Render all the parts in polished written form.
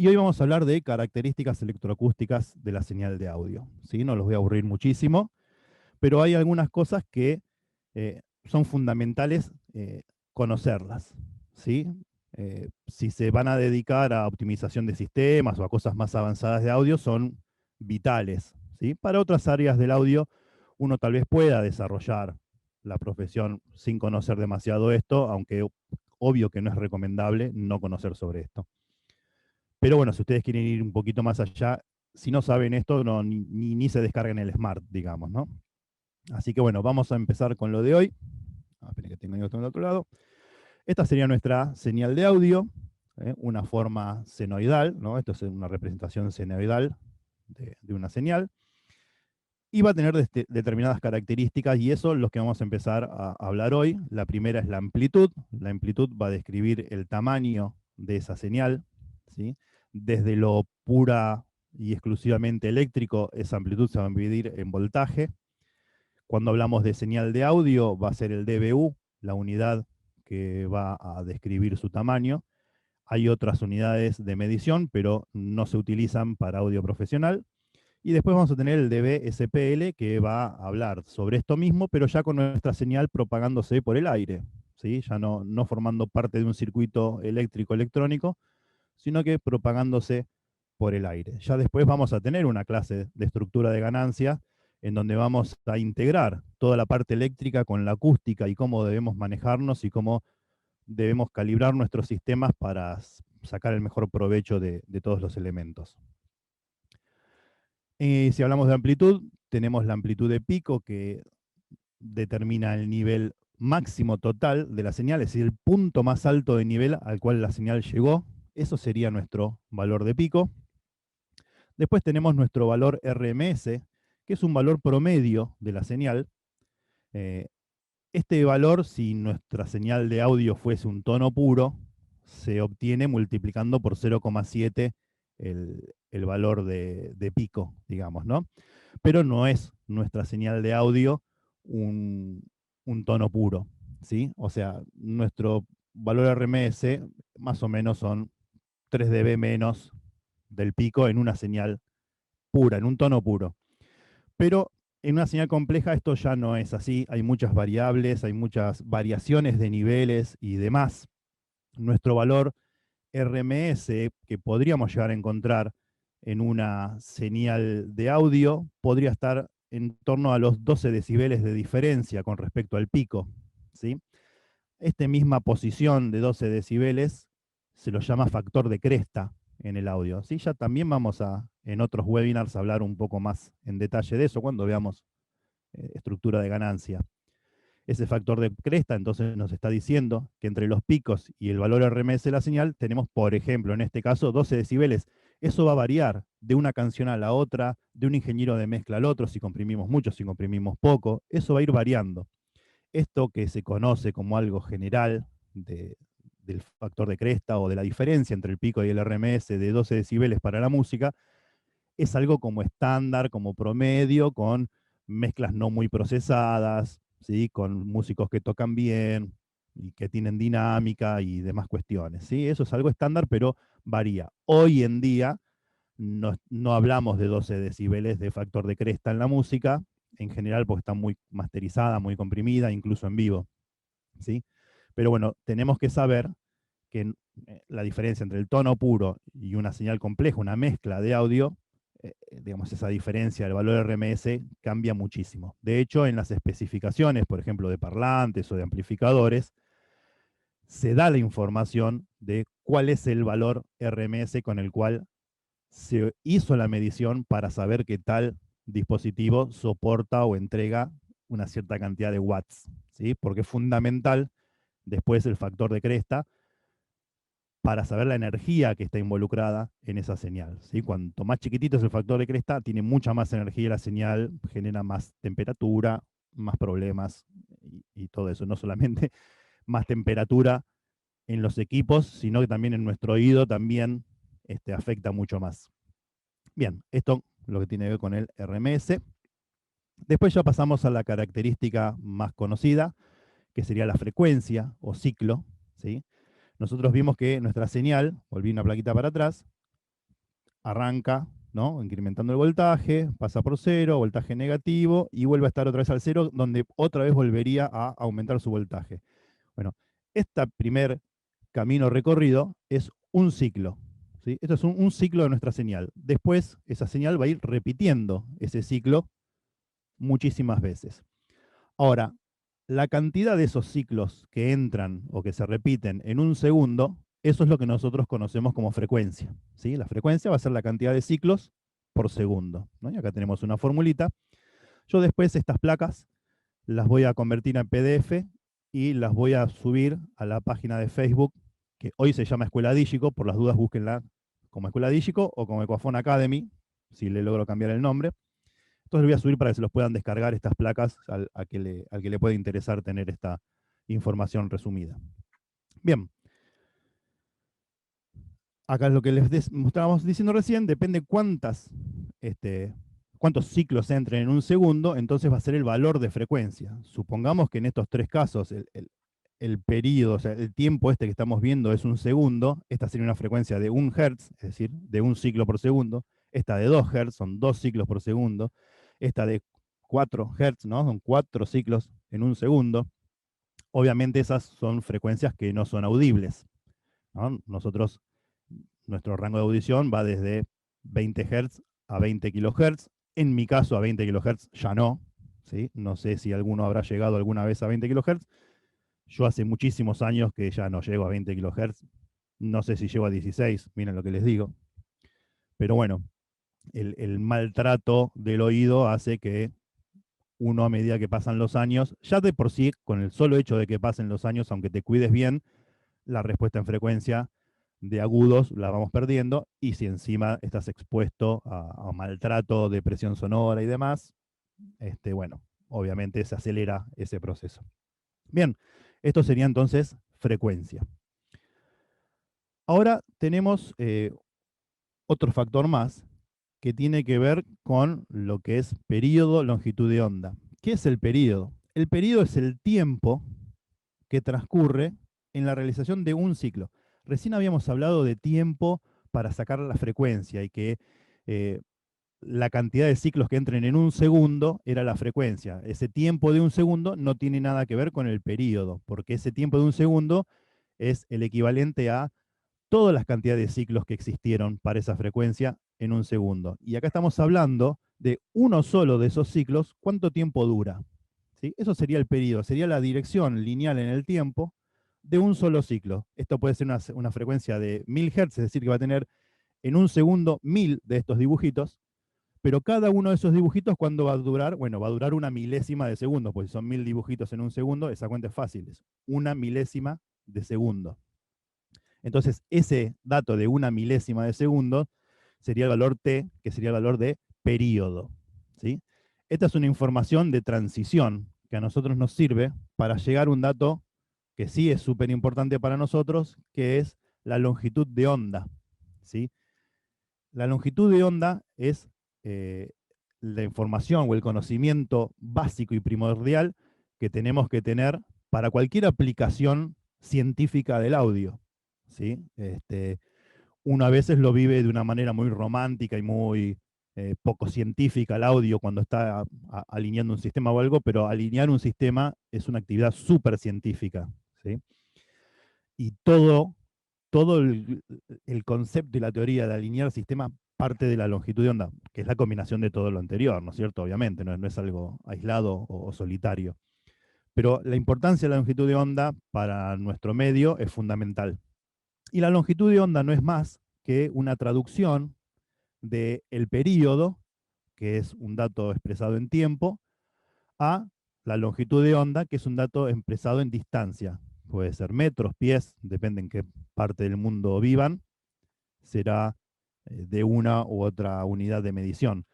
Y hoy vamos a hablar de características electroacústicas de la señal de audio. ¿Sí? No los voy a aburrir muchísimo, pero hay algunas cosas que son fundamentales conocerlas. ¿Sí? Si se van a dedicar a optimización de sistemas o a cosas más avanzadas de audio, son vitales. ¿Sí? Para otras áreas del audio, uno tal vez pueda desarrollar la profesión sin conocer demasiado esto, aunque obvio que no es recomendable no conocer sobre esto. Pero bueno, si ustedes quieren ir un poquito más allá, si no saben esto, no, ni se descarguen el Smart, digamos, ¿no? Así que bueno, vamos a empezar con lo de hoy. Esperen que tengo esto del otro lado. Esta sería nuestra señal de audio, una forma senoidal, ¿no? Esto es una representación senoidal de una señal. Y va a tener determinadas características, y eso es lo que vamos a empezar a hablar hoy. La primera es la amplitud. La amplitud va a describir el tamaño de esa señal, ¿sí? Desde lo pura y exclusivamente eléctrico, esa amplitud se va a dividir en voltaje. Cuando hablamos de señal de audio, va a ser el dBu, la unidad que va a describir su tamaño. Hay otras unidades de medición, pero no se utilizan para audio profesional. Y después vamos a tener el dB-SPL, que va a hablar sobre esto mismo, pero ya con nuestra señal propagándose por el aire, ¿sí? Ya no formando parte de un circuito eléctrico electrónico, sino que propagándose por el aire. Ya después vamos a tener una clase de estructura de ganancia en donde vamos a integrar toda la parte eléctrica con la acústica y cómo debemos manejarnos y cómo debemos calibrar nuestros sistemas para sacar el mejor provecho de todos los elementos. Si hablamos de amplitud, tenemos la amplitud de pico que determina el nivel máximo total de la señal, es decir, el punto más alto de nivel al cual la señal llegó. Eso sería nuestro valor de pico. Después tenemos nuestro valor RMS, que es un valor promedio de la señal. Eh, este valor, si nuestra señal de audio fuese un tono puro, se obtiene multiplicando por 0,7 el valor de pico, digamos, ¿no? Pero no es nuestra señal de audio un, un tono puro, ¿sí? O sea, nuestro valor RMS más o menos son 3 dB menos del pico en una señal pura, en un tono puro. Pero en una señal compleja esto ya no es así, hay muchas variables, hay muchas variaciones de niveles y demás. Nuestro valor RMS que podríamos llegar a encontrar en una señal de audio podría estar en torno a los 12 decibeles de diferencia con respecto al pico, ¿sí? Esta misma posición de 12 decibeles se lo llama factor de cresta en el audio, ¿sí? Ya también vamos en otros webinars, a hablar un poco más en detalle de eso cuando veamos estructura de ganancia. Ese factor de cresta entonces nos está diciendo que entre los picos y el valor RMS de la señal tenemos, por ejemplo, en este caso, 12 decibeles. Eso va a variar de una canción a la otra, de un ingeniero de mezcla al otro, si comprimimos mucho, si comprimimos poco. Eso va a ir variando. Esto que se conoce como algo general del factor de cresta o de la diferencia entre el pico y el RMS de 12 decibeles para la música, es algo como estándar, como promedio, con mezclas no muy procesadas, ¿sí? Con músicos que tocan bien y que tienen dinámica y demás cuestiones, ¿sí? Eso es algo estándar, pero varía. Hoy en día no hablamos de 12 decibeles de factor de cresta en la música, en general porque está muy masterizada, muy comprimida, incluso en vivo, ¿sí? Pero bueno, tenemos que saber que la diferencia entre el tono puro y una señal compleja, una mezcla de audio, digamos, esa diferencia del valor RMS cambia muchísimo. De hecho, en las especificaciones, por ejemplo, de parlantes o de amplificadores, se da la información de cuál es el valor RMS con el cual se hizo la medición para saber que tal dispositivo soporta o entrega una cierta cantidad de watts, ¿sí? Porque es fundamental después el factor de cresta para saber la energía que está involucrada en esa señal, ¿sí? Cuanto más chiquitito es el factor de cresta, tiene mucha más energía la señal, genera más temperatura, más problemas y todo eso. No solamente más temperatura en los equipos, sino que también en nuestro oído también afecta mucho más. Bien, esto lo que tiene que ver con el RMS. Después ya pasamos a la característica más conocida, que sería la frecuencia o ciclo, ¿sí? Nosotros vimos que nuestra señal, volví una plaquita para atrás, arranca, ¿no? Incrementando el voltaje, pasa por cero, voltaje negativo, y vuelve a estar otra vez al cero, donde otra vez volvería a aumentar su voltaje. Bueno, este primer camino recorrido es un ciclo. ¿Sí? Esto es un ciclo de nuestra señal. Después, esa señal va a ir repitiendo ese ciclo muchísimas veces. Ahora, la cantidad de esos ciclos que entran o que se repiten en un segundo, eso es lo que nosotros conocemos como frecuencia. ¿Sí? La frecuencia va a ser la cantidad de ciclos por segundo, ¿no? Y acá tenemos una formulita. Yo después estas placas las voy a convertir en PDF y las voy a subir a la página de Facebook, que hoy se llama Escuela Digico. Por las dudas búsquenla como Escuela Digico o como Equafone Academy, si le logro cambiar el nombre. Entonces lo voy a subir para que se los puedan descargar estas placas al que le pueda interesar tener esta información resumida. Bien, acá es lo que les estábamos diciendo recién, depende cuántos ciclos entren en un segundo, entonces va a ser el valor de frecuencia. Supongamos que en estos tres casos el periodo, o sea, el tiempo este que estamos viendo es un segundo, esta sería una frecuencia de 1 Hz, es decir, de un ciclo por segundo, esta de 2 Hz, son 2 ciclos por segundo, esta de 4 Hz, ¿no? Son 4 ciclos en un segundo. Obviamente esas son frecuencias que no son audibles, ¿no? Nuestro rango de audición va desde 20 Hz a 20 kHz. En mi caso, a 20 kHz ya no. ¿Sí? No sé si alguno habrá llegado alguna vez a 20 kHz. Yo hace muchísimos años que ya no llego a 20 kHz. No sé si llego a 16, miren lo que les digo. Pero bueno, el maltrato del oído hace que uno, a medida que pasan los años, ya de por sí, con el solo hecho de que pasen los años, aunque te cuides bien, la respuesta en frecuencia de agudos la vamos perdiendo, y si encima estás expuesto a maltrato, depresión sonora y demás, bueno, obviamente se acelera ese proceso. Bien, esto sería entonces frecuencia. Ahora tenemos otro factor más que tiene que ver con lo que es período, longitud de onda. ¿Qué es el período? El período es el tiempo que transcurre en la realización de un ciclo. Recién habíamos hablado de tiempo para sacar la frecuencia, y que eh, la cantidad de ciclos que entren en un segundo era la frecuencia. Ese tiempo de un segundo no tiene nada que ver con el período, porque ese tiempo de un segundo es el equivalente a todas las cantidades de ciclos que existieron para esa frecuencia en un segundo. Y acá estamos hablando de uno solo de esos ciclos, cuánto tiempo dura. ¿Sí? Eso sería el período, sería la dirección lineal en el tiempo de un solo ciclo. Esto puede ser una frecuencia de 1000 Hz, es decir, que va a tener en un segundo 1000 de estos dibujitos, pero cada uno de esos dibujitos, ¿cuándo va a durar? Bueno, va a durar una milésima de segundo, pues si son 1000 dibujitos en un segundo, esa cuenta es fácil, es una milésima de segundo. Entonces, ese dato de una milésima de segundo sería el valor t, que sería el valor de período. ¿Sí? Esta es una información de transición que a nosotros nos sirve para llegar a un dato que sí es súper importante para nosotros, que es la longitud de onda. ¿Sí? La longitud de onda es eh, la información o el conocimiento básico y primordial que tenemos que tener para cualquier aplicación científica del audio. ¿Sí? Uno a veces lo vive de una manera muy romántica y muy poco científica el audio cuando está alineando un sistema o algo, pero alinear un sistema es una actividad súper científica. ¿Sí? Y todo el concepto y la teoría de alinear el sistema parte de la longitud de onda, que es la combinación de todo lo anterior, ¿no es cierto? Obviamente, no es algo aislado o solitario. Pero la importancia de la longitud de onda para nuestro medio es fundamental. Y la longitud de onda no es más que una traducción del período, que es un dato expresado en tiempo, a la longitud de onda, que es un dato expresado en distancia. Puede ser metros, pies, depende en qué parte del mundo vivan, será de una u otra unidad de medición.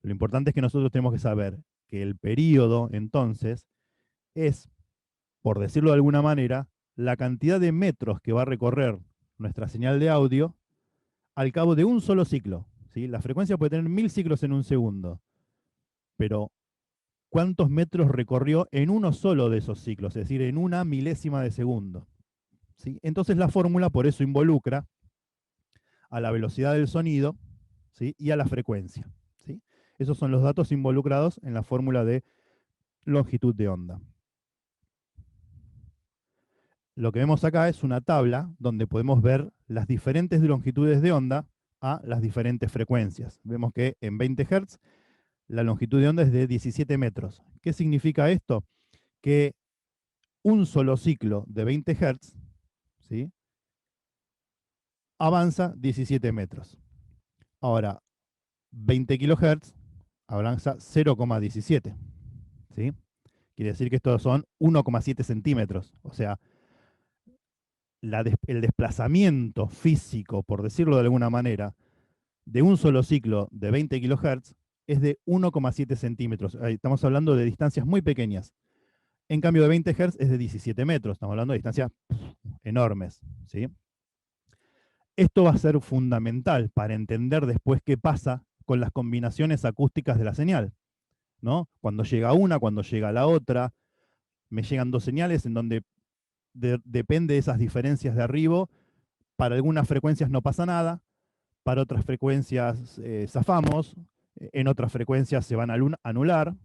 Lo importante es que nosotros tenemos que saber que el período, entonces, es, por decirlo de alguna manera, la cantidad de metros que va a recorrer nuestra señal de audio al cabo de un solo ciclo. ¿Sí? La frecuencia puede tener 1000 ciclos en un segundo, pero ¿cuántos metros recorrió en uno solo de esos ciclos? Es decir, en una milésima de segundo. ¿Sí? Entonces la fórmula por eso involucra a la velocidad del sonido, ¿sí? Y a la frecuencia, ¿sí? Esos son los datos involucrados en la fórmula de longitud de onda. Lo que vemos acá es una tabla donde podemos ver las diferentes longitudes de onda a las diferentes frecuencias. Vemos que en 20 Hz la longitud de onda es de 17 metros. ¿Qué significa esto? Que un solo ciclo de 20 Hz, ¿sí?, avanza 17 metros. Ahora, 20 kHz avanza 0,17. ¿Sí? Quiere decir que estos son 1,7 centímetros. O sea, el desplazamiento físico, por decirlo de alguna manera, de un solo ciclo de 20 kHz es de 1,7 centímetros. Estamos hablando de distancias muy pequeñas. En cambio, de 20 Hz es de 17 metros. Estamos hablando de distancias enormes. ¿Sí? Esto va a ser fundamental para entender después qué pasa con las combinaciones acústicas de la señal, ¿no? Cuando llega una, cuando llega la otra, me llegan dos señales en donde depende de esas diferencias de arribo. Para algunas frecuencias no pasa nada, para otras frecuencias zafamos, en otras frecuencias se van a anular,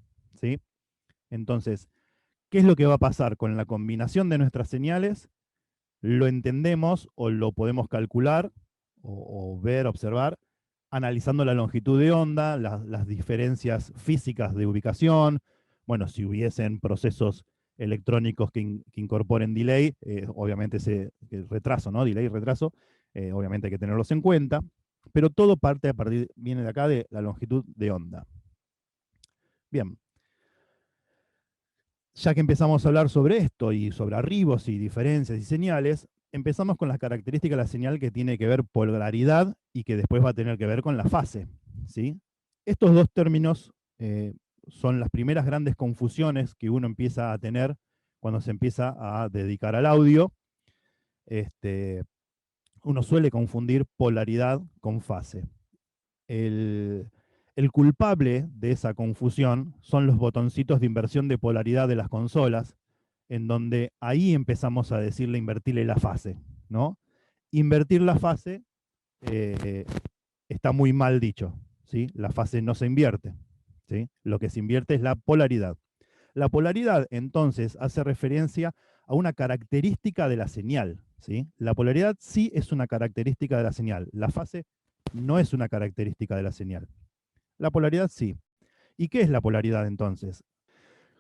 ¿sí? Entonces, ¿qué es lo que va a pasar con la combinación de nuestras señales? Lo entendemos o lo podemos calcular o ver, observar, analizando la longitud de onda, las diferencias físicas de ubicación. Bueno, si hubiesen procesos electrónicos que incorporen delay, obviamente ese retraso, ¿no? Delay, retraso, obviamente hay que tenerlos en cuenta, pero todo viene de acá de la longitud de onda. Bien, ya que empezamos a hablar sobre esto y sobre arribos y diferencias y señales, empezamos con las características de la señal que tiene que ver polaridad y que después va a tener que ver con la fase, ¿sí? Estos dos términos son las primeras grandes confusiones que uno empieza a tener cuando se empieza a dedicar al audio. Uno suele confundir polaridad con fase. El culpable de esa confusión son los botoncitos de inversión de polaridad de las consolas, en donde ahí empezamos a decirle invertirle la fase, ¿no? Invertir la fase eh, está muy mal dicho, ¿sí? La fase no se invierte, ¿sí? Lo que se invierte es la polaridad. La polaridad, entonces, hace referencia a una característica de la señal, ¿sí? La polaridad sí es una característica de la señal. La fase no es una característica de la señal. La polaridad sí. ¿Y qué es la polaridad entonces?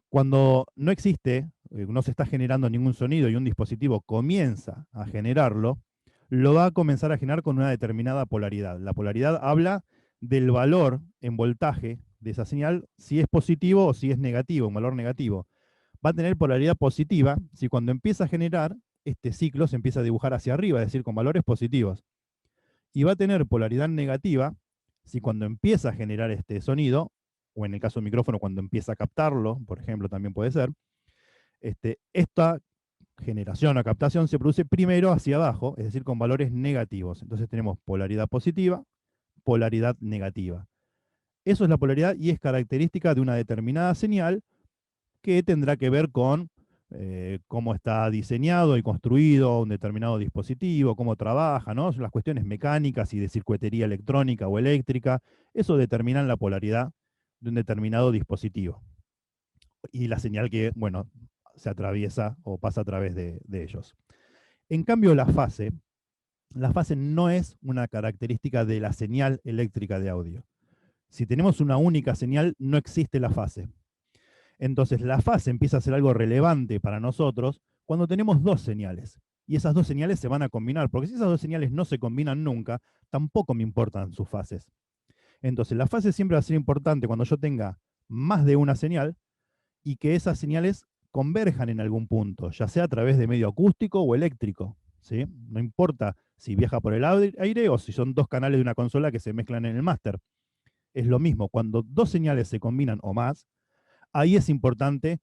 Cuando no existe, no se está generando ningún sonido y un dispositivo comienza a generarlo, lo va a comenzar a generar con una determinada polaridad. La polaridad habla del valor en voltaje de esa señal, si es positivo o si es negativo, un valor negativo. Va a tener polaridad positiva si cuando empieza a generar, este ciclo se empieza a dibujar hacia arriba, es decir, con valores positivos. Y va a tener polaridad negativa si cuando empieza a generar este sonido, o en el caso del micrófono, cuando empieza a captarlo, por ejemplo, también puede ser, esta generación o captación se produce primero hacia abajo, es decir, con valores negativos. Entonces tenemos polaridad positiva, polaridad negativa. Eso es la polaridad y es característica de una determinada señal que tendrá que ver con cómo está diseñado y construido un determinado dispositivo, cómo trabaja, ¿no? Son las cuestiones mecánicas y de circuitería electrónica o eléctrica. Eso determinan la polaridad de un determinado dispositivo. Y la señal que, bueno, se atraviesa o pasa a través de ellos. En cambio, la fase no es una característica de la señal eléctrica de audio. Si tenemos una única señal, no existe la fase. Entonces, la fase empieza a ser algo relevante para nosotros cuando tenemos dos señales. Y esas dos señales se van a combinar, porque si esas dos señales no se combinan nunca, tampoco me importan sus fases. Entonces, la fase siempre va a ser importante cuando yo tenga más de una señal y que esas señales converjan en algún punto, ya sea a través de medio acústico o eléctrico, ¿sí? No importa si viaja por el aire o si son dos canales de una consola que se mezclan en el máster. Es lo mismo, cuando dos señales se combinan o más, ahí es importante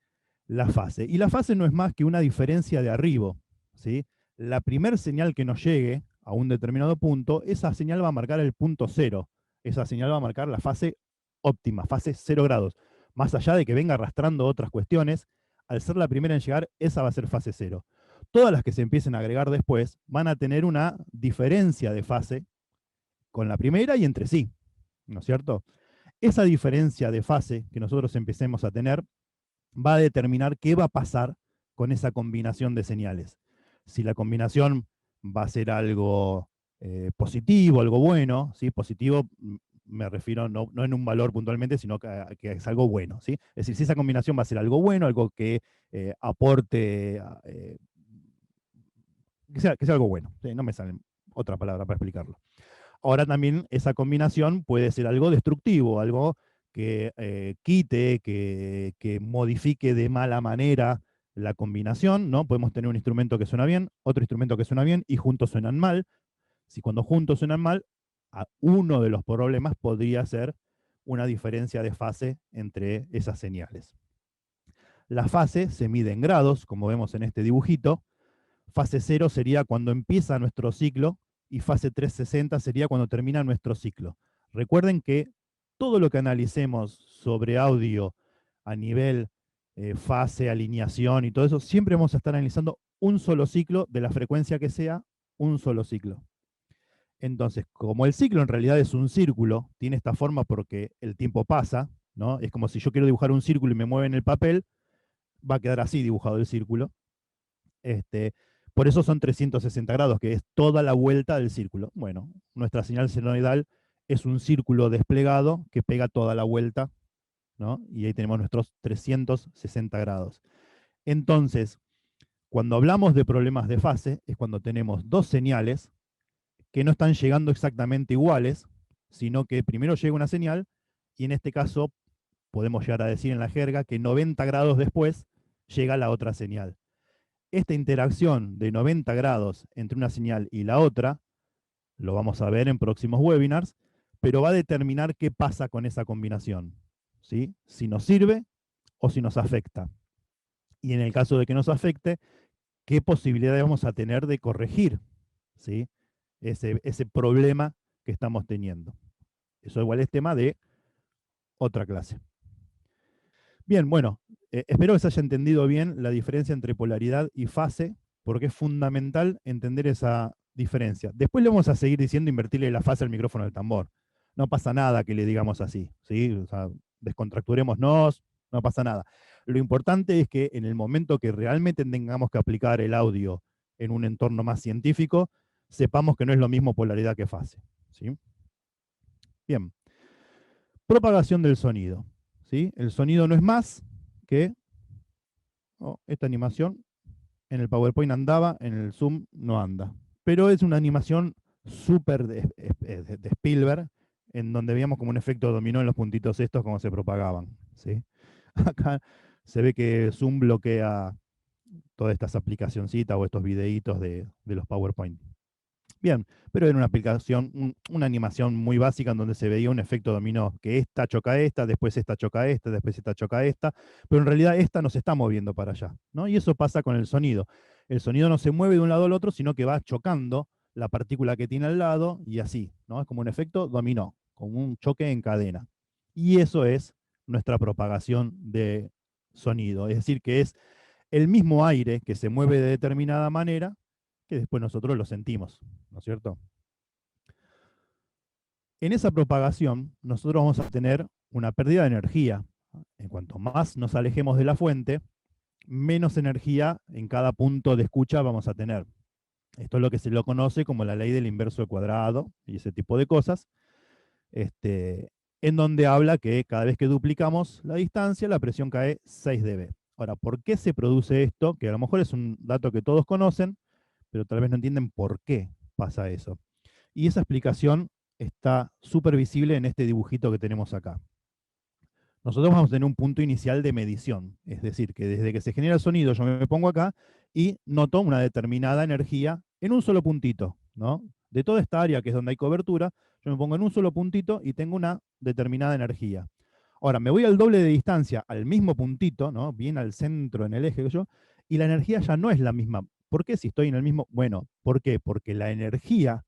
la fase. Y la fase no es más que una diferencia de arribo, ¿sí? La primer señal que nos llegue a un determinado punto, esa señal va a marcar el punto cero. Esa señal va a marcar la fase óptima, fase 0 grados. Más allá de que venga arrastrando otras cuestiones, al ser la primera en llegar, esa va a ser fase 0. Todas las que se empiecen a agregar después van a tener una diferencia de fase con la primera y entre sí, ¿no es cierto? Esa diferencia de fase que nosotros empecemos a tener va a determinar qué va a pasar con esa combinación de señales. Si la combinación va a ser algo positivo, algo bueno, ¿sí? Positivo me refiero no en un valor puntualmente, sino que es algo bueno, ¿sí? Es decir, si esa combinación va a ser algo bueno, algo que aporte, que sea algo bueno, ¿sí? No me sale otra palabra para explicarlo. Ahora también esa combinación puede ser algo destructivo, algo que quite, que modifique de mala manera la combinación, ¿no? Podemos tener un instrumento que suena bien, otro instrumento que suena bien y juntos suenan mal. Si cuando juntos suenan mal, uno de los problemas podría ser una diferencia de fase entre esas señales. La fase se mide en grados, como vemos en este dibujito. Fase 0 sería cuando empieza nuestro ciclo y fase 360 sería cuando termina nuestro ciclo. Recuerden que todo lo que analicemos sobre audio a nivel fase, alineación y todo eso, siempre vamos a estar analizando un solo ciclo de la frecuencia que sea, un solo ciclo. Entonces, como el ciclo en realidad es un círculo, tiene esta forma porque el tiempo pasa, ¿no? Es como si yo quiero dibujar un círculo y me mueven el papel, va a quedar así dibujado el círculo. Este, por eso son 360 grados, que es toda la vuelta del círculo. Bueno, nuestra señal senoidal es un círculo desplegado que pega toda la vuelta, ¿no? Y ahí tenemos nuestros 360 grados. Entonces, cuando hablamos de problemas de fase, es cuando tenemos dos señales que no están llegando exactamente iguales, sino que primero llega una señal y en este caso podemos llegar a decir en la jerga que 90 grados después llega la otra señal. Esta interacción de 90 grados entre una señal y la otra, lo vamos a ver en próximos webinars, pero va a determinar qué pasa con esa combinación, ¿sí? Si nos sirve o si nos afecta. Y en el caso de que nos afecte, qué posibilidades vamos a tener de corregir, ¿sí? Ese problema que estamos teniendo. Eso igual es tema de otra clase. Bien, bueno, espero que se haya entendido bien la diferencia entre polaridad y fase, porque es fundamental entender esa diferencia. Después le vamos a seguir diciendo invertirle la fase al micrófono del tambor. No pasa nada que le digamos así, ¿sí? O sea, descontracturémonos, no pasa nada. Lo importante es que en el momento que realmente tengamos que aplicar el audio en un entorno más científico, sepamos que no es lo mismo polaridad que fase, ¿sí? Bien, propagación del sonido, ¿sí? El sonido no es más que esta animación en el PowerPoint andaba, en el Zoom no anda. Pero es una animación súper de Spielberg, en donde veíamos como un efecto dominó en los puntitos estos como se propagaban, ¿sí? Acá se ve que Zoom bloquea todas estas aplicacioncitas o estos videitos de los PowerPoint. Bien, pero era una aplicación, una animación muy básica en donde se veía un efecto dominó, que esta choca a esta, después esta choca a esta, después esta choca a esta, pero en realidad esta no se está moviendo para allá, ¿no? Y eso pasa con el sonido. El sonido no se mueve de un lado al otro, sino que va chocando la partícula que tiene al lado y así, ¿no? Es como un efecto dominó, como un choque en cadena. Y eso es nuestra propagación de sonido, es decir, que es el mismo aire que se mueve de determinada manera que después nosotros lo sentimos, ¿no es cierto? En esa propagación, nosotros vamos a tener una pérdida de energía. En cuanto más nos alejemos de la fuente, menos energía en cada punto de escucha vamos a tener. Esto es lo que se lo conoce como la ley del inverso al cuadrado y ese tipo de cosas, en donde habla que cada vez que duplicamos la distancia, la presión cae 6 dB. Ahora, ¿por qué se produce esto? Que a lo mejor es un dato que todos conocen, pero tal vez no entienden por qué pasa eso. Y esa explicación está súper visible en este dibujito que tenemos acá. Nosotros vamos a tener un punto inicial de medición, es decir, que desde que se genera el sonido yo me pongo acá y noto una determinada energía en un solo puntito, ¿no? De toda esta área que es donde hay cobertura, yo me pongo en un solo puntito y tengo una determinada energía. Ahora, me voy al doble de distancia, al mismo puntito, ¿no? Bien al centro, en el eje que yo, y la energía ya no es la misma. ¿Por qué si estoy en el mismo? Bueno, ¿por qué? Porque la energía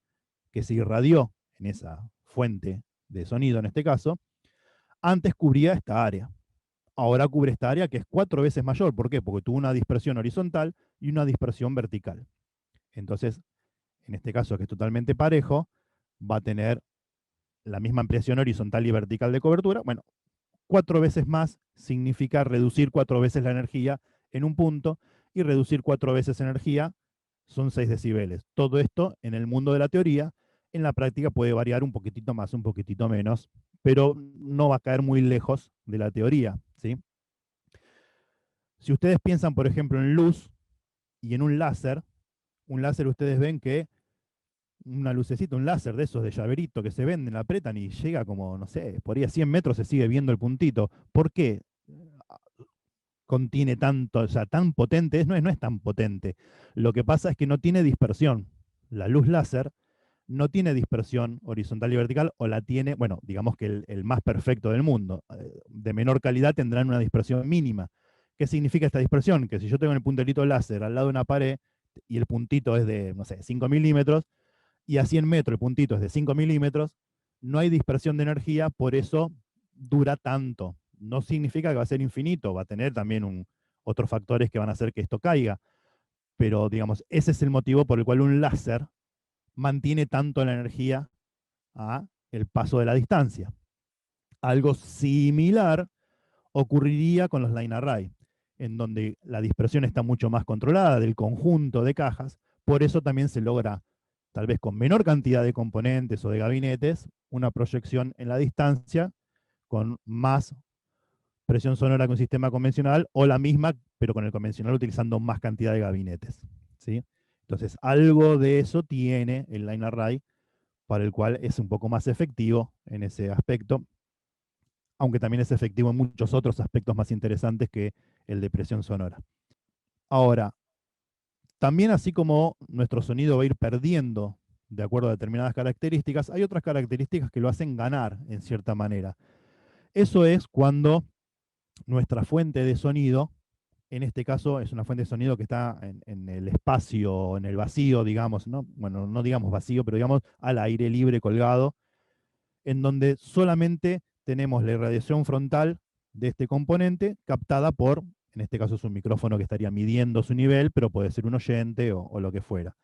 que se irradió en esa fuente de sonido, en este caso, antes cubría esta área. Ahora cubre esta área que es 4 veces mayor. ¿Por qué? Porque tuvo una dispersión horizontal y una dispersión vertical. Entonces, en este caso, que es totalmente parejo, va a tener la misma ampliación horizontal y vertical de cobertura. Bueno, 4 veces más significa reducir 4 veces la energía en un punto, y reducir 4 veces energía son 6 decibeles. Todo esto en el mundo de la teoría. En la práctica puede variar un poquitito más, un poquitito menos, pero no va a caer muy lejos de la teoría, ¿sí? Si ustedes piensan, por ejemplo, en luz y en un láser ustedes ven que una lucecita, un láser de esos de llaverito que se venden, la apretan y llega como, no sé, por ahí a 100 metros se sigue viendo el puntito. ¿Por qué contiene tanto, o sea, tan potente? No es tan potente. Lo que pasa es que no tiene dispersión. La luz láser no tiene dispersión horizontal y vertical, o la tiene, bueno, digamos que el más perfecto del mundo. De menor calidad tendrán una dispersión mínima. ¿Qué significa esta dispersión? Que si yo tengo el puntelito láser al lado de una pared y el puntito es de, no sé, 5 milímetros, y a 100 metros el puntito es de 5 milímetros, no hay dispersión de energía, por eso dura tanto. No significa que va a ser infinito, va a tener también otros factores que van a hacer que esto caiga, pero digamos, ese es el motivo por el cual un láser mantiene tanto la energía a el paso de la distancia. Algo similar ocurriría con los line array, en donde la dispersión está mucho más controlada del conjunto de cajas, por eso también se logra, tal vez con menor cantidad de componentes o de gabinetes, una proyección en la distancia con más presión sonora que un sistema convencional, o la misma, pero con el convencional utilizando más cantidad de gabinetes, ¿sí? Entonces, algo de eso tiene el line array, para el cual es un poco más efectivo en ese aspecto, aunque también es efectivo en muchos otros aspectos más interesantes que el de presión sonora. Ahora, también así como nuestro sonido va a ir perdiendo de acuerdo a determinadas características, hay otras características que lo hacen ganar en cierta manera. Eso es cuando nuestra fuente de sonido, en este caso es una fuente de sonido que está en el espacio, en el vacío, digamos, ¿no? Bueno, no digamos vacío, pero digamos al aire libre colgado, en donde solamente tenemos la irradiación frontal de este componente captada por, en este caso es un micrófono que estaría midiendo su nivel, pero puede ser un oyente o lo que fuera.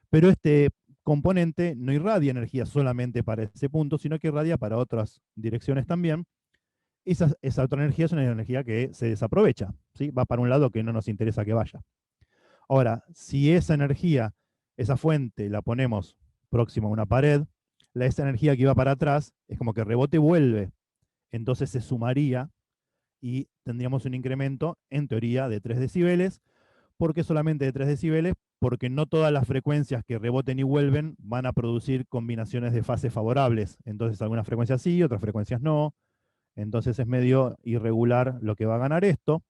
Pero este componente no irradia energía solamente para ese punto, sino que irradia para otras direcciones también. Esa otra energía es una energía que se desaprovecha, ¿sí? Va para un lado que no nos interesa que vaya. Ahora, si esa energía, esa fuente, la ponemos próxima a una pared, esa energía que iba para atrás es como que rebote y vuelve. Entonces se sumaría y tendríamos un incremento, en teoría, de 3 decibeles. ¿Por qué solamente de 3 decibeles? Porque no todas las frecuencias que reboten y vuelven van a producir combinaciones de fases favorables. Entonces algunas frecuencias sí, otras frecuencias no. Entonces es medio irregular lo que va a ganar esto.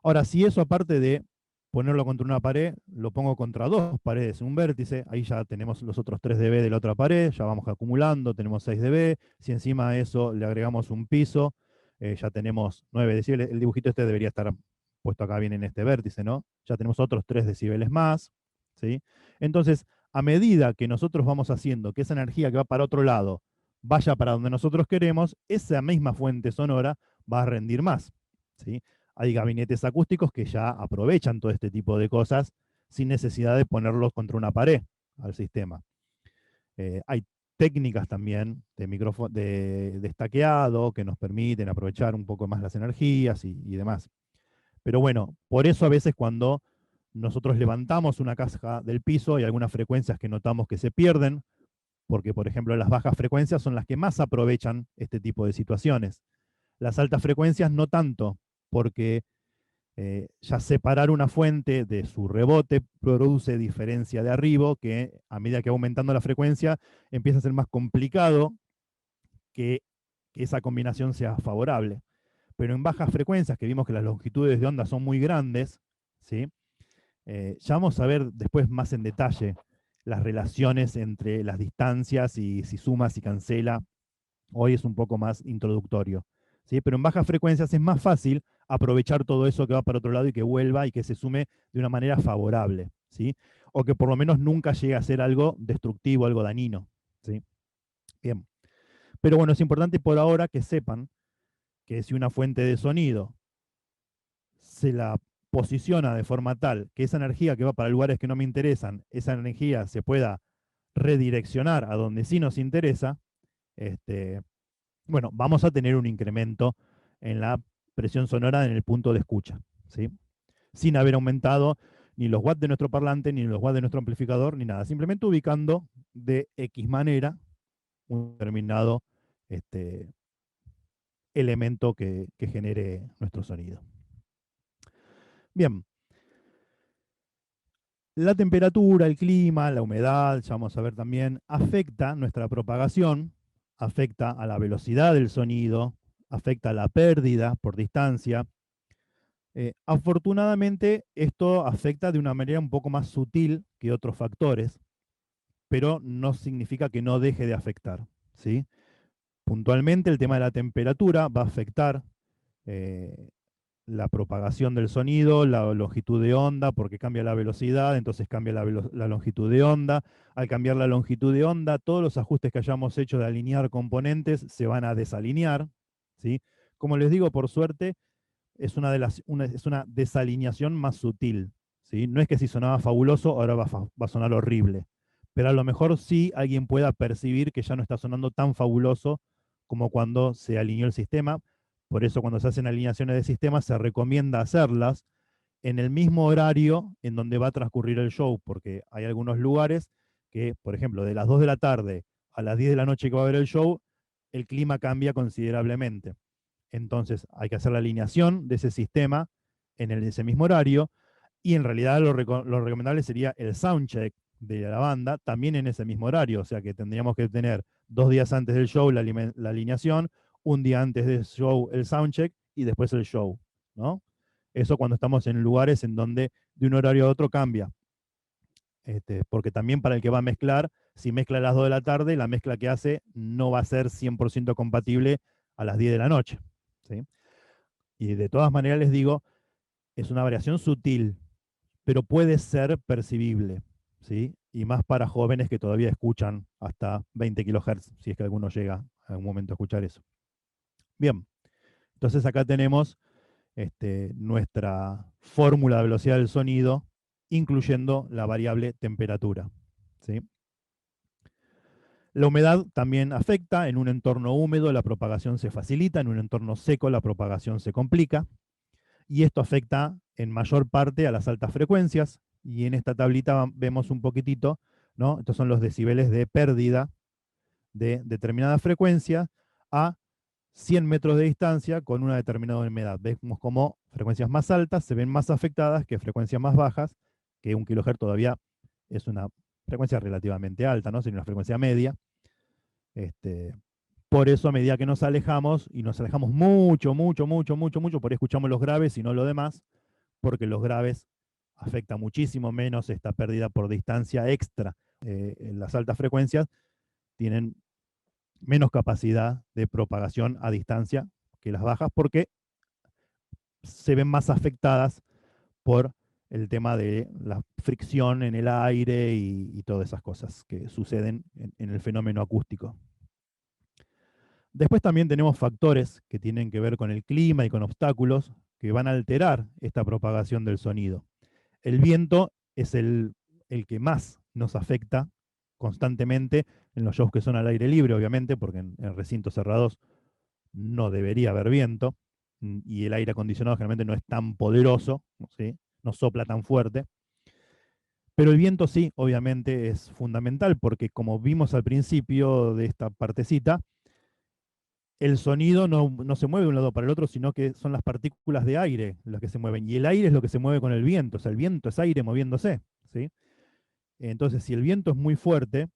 Ahora, si eso aparte de ponerlo contra una pared, lo pongo contra dos paredes, un vértice, ahí ya tenemos los otros 3 dB de la otra pared, ya vamos acumulando, tenemos 6 dB. Si encima a eso le agregamos un piso, ya tenemos 9 decibeles. El dibujito este debería estar puesto acá bien en este vértice, ¿no? Ya tenemos otros 3 decibeles más, ¿sí? Entonces, a medida que nosotros vamos haciendo que esa energía que va para otro lado vaya para donde nosotros queremos, esa misma fuente sonora va a rendir más, ¿sí? Hay gabinetes acústicos que ya aprovechan todo este tipo de cosas sin necesidad de ponerlos contra una pared al sistema. Hay técnicas también de estaqueado que nos permiten aprovechar un poco más las energías y demás. Pero bueno, por eso a veces cuando nosotros levantamos una caja del piso hay algunas frecuencias que notamos que se pierden, porque por ejemplo las bajas frecuencias son las que más aprovechan este tipo de situaciones. Las altas frecuencias no tanto, porque ya separar una fuente de su rebote produce diferencia de arribo, que a medida que va aumentando la frecuencia empieza a ser más complicado que esa combinación sea favorable. Pero en bajas frecuencias, que vimos que las longitudes de onda son muy grandes, ¿sí? Ya vamos a ver después más en detalle las relaciones entre las distancias y si suma, si cancela. Hoy es un poco más introductorio, ¿sí? Pero en bajas frecuencias es más fácil aprovechar todo eso que va para otro lado y que vuelva y que se sume de una manera favorable, ¿sí? O que por lo menos nunca llegue a ser algo destructivo, algo dañino, ¿sí? Bien. Pero bueno, es importante por ahora que sepan que si una fuente de sonido se la posiciona de forma tal que esa energía que va para lugares que no me interesan, esa energía se pueda redireccionar a donde sí nos interesa, Este, bueno, vamos a tener un incremento en la presión sonora en el punto de escucha, ¿sí? Sin haber aumentado ni los watts de nuestro parlante, ni los watts de nuestro amplificador, ni nada. Simplemente ubicando de X manera un determinado este, elemento que genere nuestro sonido. Bien, la temperatura, el clima, la humedad, ya vamos a ver también, afecta nuestra propagación, afecta a la velocidad del sonido, afecta a la pérdida por distancia. Afortunadamente, esto afecta de una manera un poco más sutil que otros factores, pero no significa que no deje de afectar, ¿sí? Puntualmente, el tema de la temperatura va a afectar eh, la propagación del sonido, la longitud de onda, porque cambia la velocidad, entonces cambia la longitud de onda. Al cambiar la longitud de onda, todos los ajustes que hayamos hecho de alinear componentes se van a desalinear, ¿sí? Como les digo, por suerte, es una desalineación más sutil, ¿sí? No es que si sonaba fabuloso, ahora va a sonar horrible, pero a lo mejor sí alguien pueda percibir que ya no está sonando tan fabuloso como cuando se alineó el sistema. Por eso cuando se hacen alineaciones de sistemas se recomienda hacerlas en el mismo horario en donde va a transcurrir el show, porque hay algunos lugares que, por ejemplo, de las 2 de la tarde a las 10 de la noche que va a haber el show, el clima cambia considerablemente. Entonces hay que hacer la alineación de ese sistema en ese mismo horario y en realidad lo recomendable sería el soundcheck de la banda también en ese mismo horario. O sea que tendríamos que tener 2 días antes del show la alineación, un día antes del show el soundcheck y después el show, ¿no? Eso cuando estamos en lugares en donde de un horario a otro cambia. Porque también para el que va a mezclar, si mezcla a las 2 de la tarde, la mezcla que hace no va a ser 100% compatible a las 10 de la noche, ¿sí? Y de todas maneras les digo, es una variación sutil, pero puede ser percibible, ¿sí? Y más para jóvenes que todavía escuchan hasta 20 kHz, si es que alguno llega a algún momento a escuchar eso. Bien, entonces acá tenemos nuestra fórmula de velocidad del sonido, incluyendo la variable temperatura, ¿sí? La humedad también afecta. En un entorno húmedo la propagación se facilita, en un entorno seco la propagación se complica. Y esto afecta en mayor parte a las altas frecuencias. Y en esta tablita vemos un poquitito, ¿no? Estos son los decibeles de pérdida de determinada frecuencia a 100 metros de distancia con una determinada humedad. Vemos como frecuencias más altas se ven más afectadas que frecuencias más bajas, que 1 kHz todavía es una frecuencia relativamente alta, ¿no? Sería una frecuencia media. Este, por eso, a medida que nos alejamos, y nos alejamos mucho, mucho, mucho, mucho, mucho, por ahí escuchamos los graves y no lo demás, porque los graves afecta muchísimo menos esta pérdida por distancia extra. En las altas frecuencias tienen menos capacidad de propagación a distancia que las bajas, porque se ven más afectadas por el tema de la fricción en el aire y todas esas cosas que suceden en el fenómeno acústico. Después también tenemos factores que tienen que ver con el clima y con obstáculos que van a alterar esta propagación del sonido. El viento es el que más nos afecta constantemente en los shows que son al aire libre, obviamente, porque en recintos cerrados no debería haber viento y el aire acondicionado generalmente no es tan poderoso, ¿sí? No sopla tan fuerte. Pero el viento sí, obviamente, es fundamental porque como vimos al principio de esta partecita, el sonido no se mueve de un lado para el otro, sino que son las partículas de aire las que se mueven. Y el aire es lo que se mueve con el viento. O sea, el viento es aire moviéndose, ¿sí? Entonces, si el viento es muy fuerte,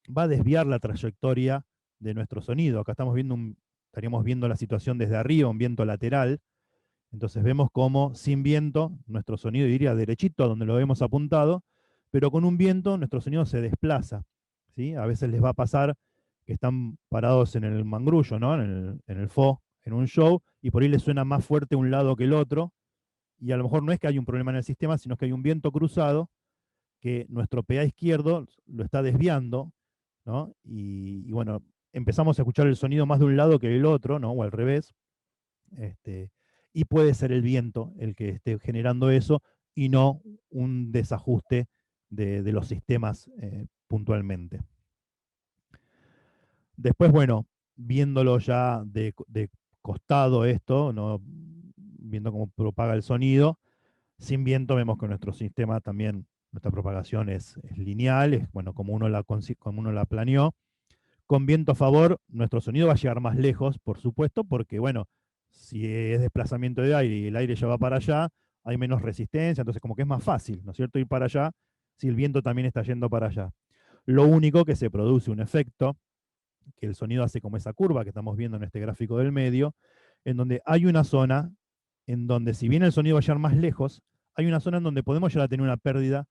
va a desviar la trayectoria de nuestro sonido. Acá estaríamos viendo la situación desde arriba, un viento lateral. Entonces vemos cómo sin viento nuestro sonido iría derechito a donde lo hemos apuntado, pero con un viento nuestro sonido se desplaza, ¿sí? A veces les va a pasar que están parados en el mangrullo, ¿no? En el fo, en un show, y por ahí les suena más fuerte un lado que el otro, y a lo mejor no es que hay un problema en el sistema, sino que hay un viento cruzado que nuestro PA izquierdo lo está desviando, ¿no? Y bueno, empezamos a escuchar el sonido más de un lado que del otro, ¿no? O al revés. Este, y puede ser el viento el que esté generando eso y no un desajuste de los sistemas puntualmente. Después, bueno, viéndolo ya de costado esto, ¿no? Viendo cómo propaga el sonido, sin viento vemos que nuestro sistema también, nuestra propagación es lineal, es bueno, como uno la planeó. Con viento a favor, nuestro sonido va a llegar más lejos, por supuesto, porque bueno, si es desplazamiento de aire y el aire ya va para allá, hay menos resistencia, entonces como que es más fácil, ¿no es cierto?, ir para allá si el viento también está yendo para allá. Lo único que se produce un efecto, que el sonido hace como esa curva que estamos viendo en este gráfico del medio, en donde hay una zona en donde si bien el sonido va a llegar más lejos, hay una zona en donde podemos llegar a tener una pérdida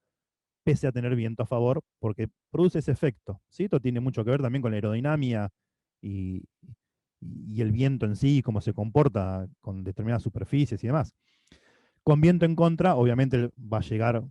pese a tener viento a favor, porque produce ese efecto. ¿Sí? Esto tiene mucho que ver también con la aerodinámica y, y el viento en sí, cómo se comporta con determinadas superficies y demás. Con viento en contra, obviamente va a llegar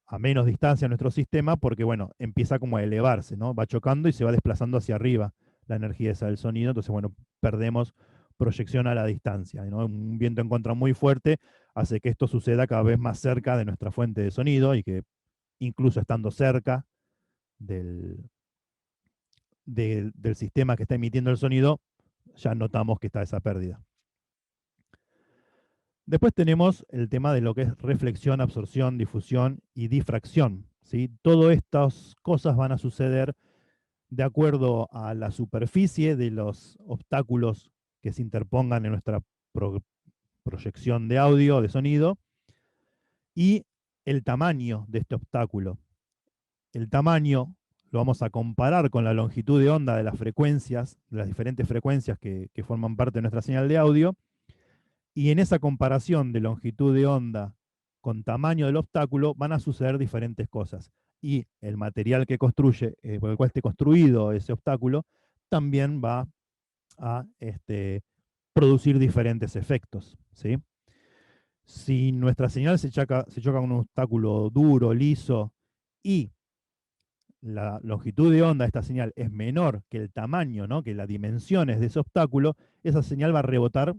a menos distancia a nuestro sistema porque, bueno, empieza como a elevarse, ¿no? Va chocando y se va desplazando hacia arriba la energía esa del sonido, entonces, bueno, perdemos proyección a la distancia, ¿no? Un viento en contra muy fuerte hace que esto suceda cada vez más cerca de nuestra fuente de sonido y que incluso estando cerca del, del sistema que está emitiendo el sonido, ya notamos que está esa pérdida. Después tenemos el tema de lo que es reflexión, absorción, difusión y difracción. ¿Sí? Todas estas cosas van a suceder de acuerdo a la superficie de los obstáculos que se interpongan en nuestra proyección de audio, de sonido, y el tamaño de este obstáculo. El tamaño lo vamos a comparar con la longitud de onda de las frecuencias, de las diferentes frecuencias que forman parte de nuestra señal de audio, y en esa comparación de longitud de onda con tamaño del obstáculo van a suceder diferentes cosas. Y el material que construye, por el cual esté construido ese obstáculo, también va a producir diferentes efectos. ¿Sí? Si nuestra señal se choca con un obstáculo duro, liso, y la longitud de onda de esta señal es menor que el tamaño, ¿no? Que las dimensiones de ese obstáculo, esa señal va a rebotar,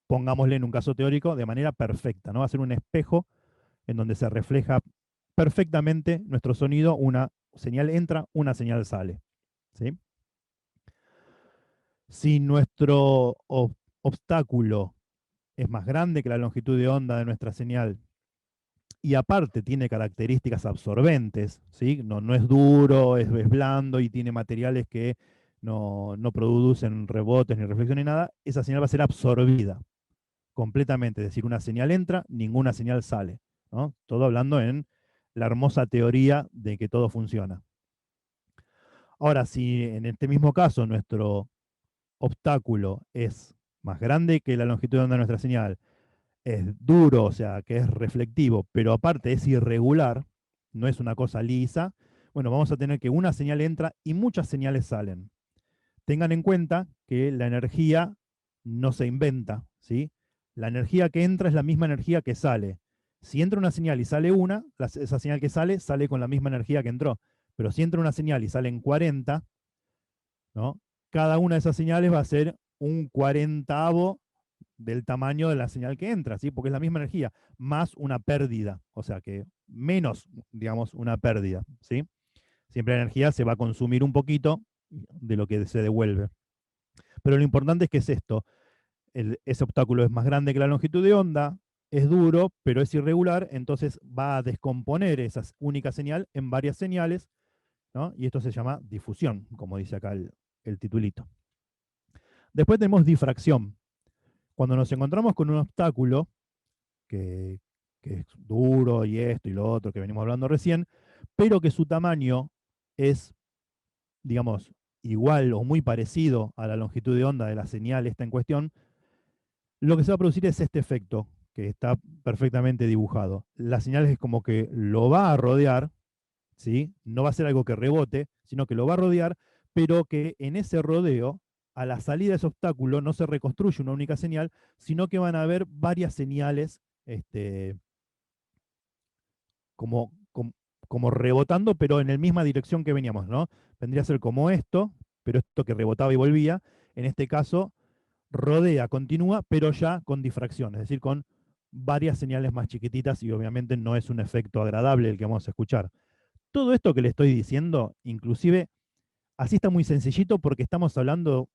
pongámosle en un caso teórico, de manera perfecta, ¿no? Va a ser un espejo en donde se refleja perfectamente nuestro sonido, una señal entra, una señal sale. ¿Sí? Si nuestro obstáculo es más grande que la longitud de onda de nuestra señal y aparte tiene características absorbentes, ¿sí? No es duro, es blando y tiene materiales que no producen rebotes ni reflexión ni nada, esa señal va a ser absorbida completamente. Es decir, una señal entra, ninguna señal sale, ¿no? Todo hablando en la hermosa teoría de que todo funciona. Ahora, si en este mismo caso nuestro obstáculo es más grande que la longitud de onda de nuestra señal, es duro, o sea, que es reflectivo, pero aparte es irregular, no es una cosa lisa, bueno, vamos a tener que una señal entra y muchas señales salen. Tengan en cuenta que la energía no se inventa, ¿sí? La energía que entra es la misma energía que sale. Si entra una señal y sale una, esa señal que sale, sale con la misma energía que entró. Pero si entra una señal y salen 40, ¿no? Cada una de esas señales va a ser un cuarentavo del tamaño de la señal que entra, ¿sí? Porque es la misma energía, más una pérdida, o sea que menos, digamos, una pérdida, ¿sí? Siempre la energía se va a consumir un poquito de lo que se devuelve. Pero lo importante es que es esto, ese obstáculo es más grande que la longitud de onda, es duro, pero es irregular, entonces va a descomponer esa única señal en varias señales, ¿no? Y esto se llama difusión, como dice acá el titulito. Después tenemos difracción. Cuando nos encontramos con un obstáculo que, que es duro y esto y lo otro que venimos hablando recién, pero que su tamaño es, digamos, igual o muy parecido a la longitud de onda de la señal esta en cuestión, lo que se va a producir es este efecto que está perfectamente dibujado. La señal es como que lo va a rodear, ¿sí? No va a ser algo que rebote, sino que lo va a rodear, pero que en ese rodeo, a la salida de ese obstáculo, no se reconstruye una única señal, sino que van a haber varias señales como, como rebotando, pero en la misma dirección que veníamos, ¿no? Vendría a ser como esto, pero esto que rebotaba y volvía, en este caso rodea, continúa, pero ya con difracción, es decir, con varias señales más chiquititas y obviamente no es un efecto agradable el que vamos a escuchar. Todo esto que le estoy diciendo, inclusive Así está muy sencillito porque estamos hablando,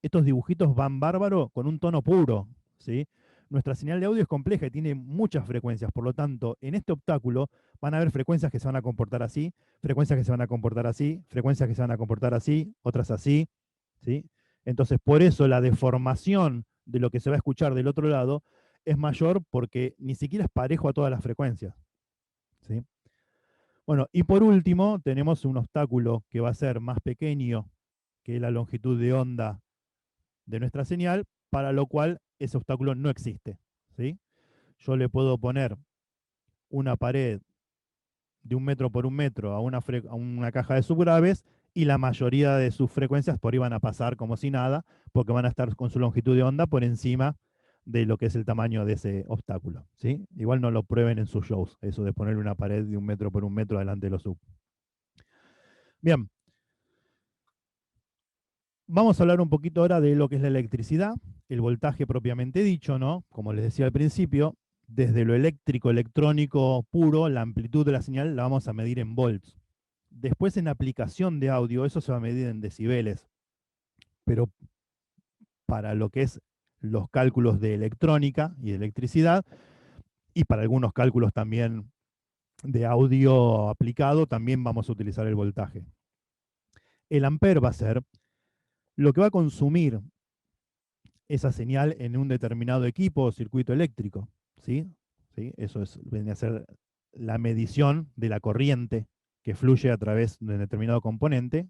estos dibujitos van bárbaro con un tono puro, ¿sí? Nuestra señal de audio es compleja y tiene muchas frecuencias, por lo tanto, en este obstáculo van a haber frecuencias que se van a comportar así, frecuencias que se van a comportar así, frecuencias que se van a comportar así, otras así, ¿sí? Entonces, por eso la deformación de lo que se va a escuchar del otro lado es mayor porque ni siquiera es parejo a todas las frecuencias, ¿sí? Bueno, y por último, tenemos un obstáculo que va a ser más pequeño que la longitud de onda de nuestra señal, para lo cual ese obstáculo no existe, ¿sí? Yo le puedo poner una pared de 1 metro por 1 metro a una caja de subgraves y la mayoría de sus frecuencias por ahí van a pasar como si nada, porque van a estar con su longitud de onda por encima de lo que es el tamaño de ese obstáculo, ¿sí? Igual no lo prueben en sus shows, eso de ponerle una pared de 1 metro por 1 metro delante de los sub. Bien, vamos a hablar un poquito ahora de lo que es la electricidad, el voltaje propiamente dicho, ¿no? Como les decía al principio, desde lo eléctrico, electrónico puro, la amplitud de la señal la vamos a medir en volts. Después en aplicación de audio, eso se va a medir en decibeles. Pero para lo que es los cálculos de electrónica y de electricidad, y para algunos cálculos también de audio aplicado, también vamos a utilizar el voltaje. El ampere va a ser lo que va a consumir esa señal en un determinado equipo o circuito eléctrico, ¿sí? ¿Sí? Eso viene a ser la medición de la corriente que fluye a través de un determinado componente,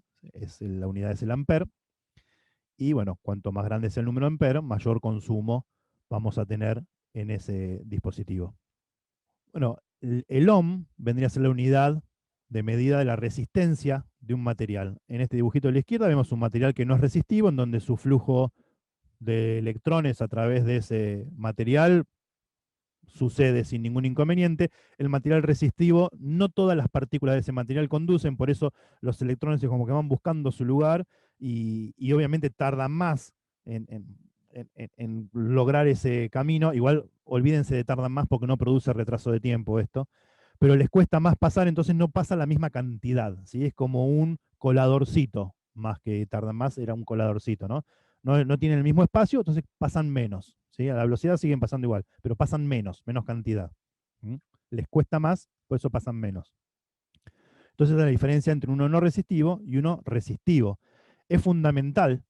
la unidad es el ampere, y bueno, cuanto más grande es el número de ampere, mayor consumo vamos a tener en ese dispositivo. Bueno, el ohm vendría a ser la unidad de medida de la resistencia de un material. En este dibujito de la izquierda vemos un material que no es resistivo, en donde su flujo de electrones a través de ese material sucede sin ningún inconveniente. El material resistivo, no todas las partículas de ese material conducen, por eso los electrones como que van buscando su lugar y obviamente tardan más en lograr ese camino. Igual olvídense de tardan más porque no produce retraso de tiempo esto, pero les cuesta más pasar, entonces no pasa la misma cantidad, ¿sí? Es como un coladorcito, más que tardan más, era un coladorcito, ¿no? No tienen el mismo espacio, entonces pasan menos, ¿sí? A la velocidad siguen pasando igual, pero pasan menos cantidad. ¿Sí? Les cuesta más, por eso pasan menos. Entonces la diferencia entre uno no resistivo y uno resistivo. Es fundamental,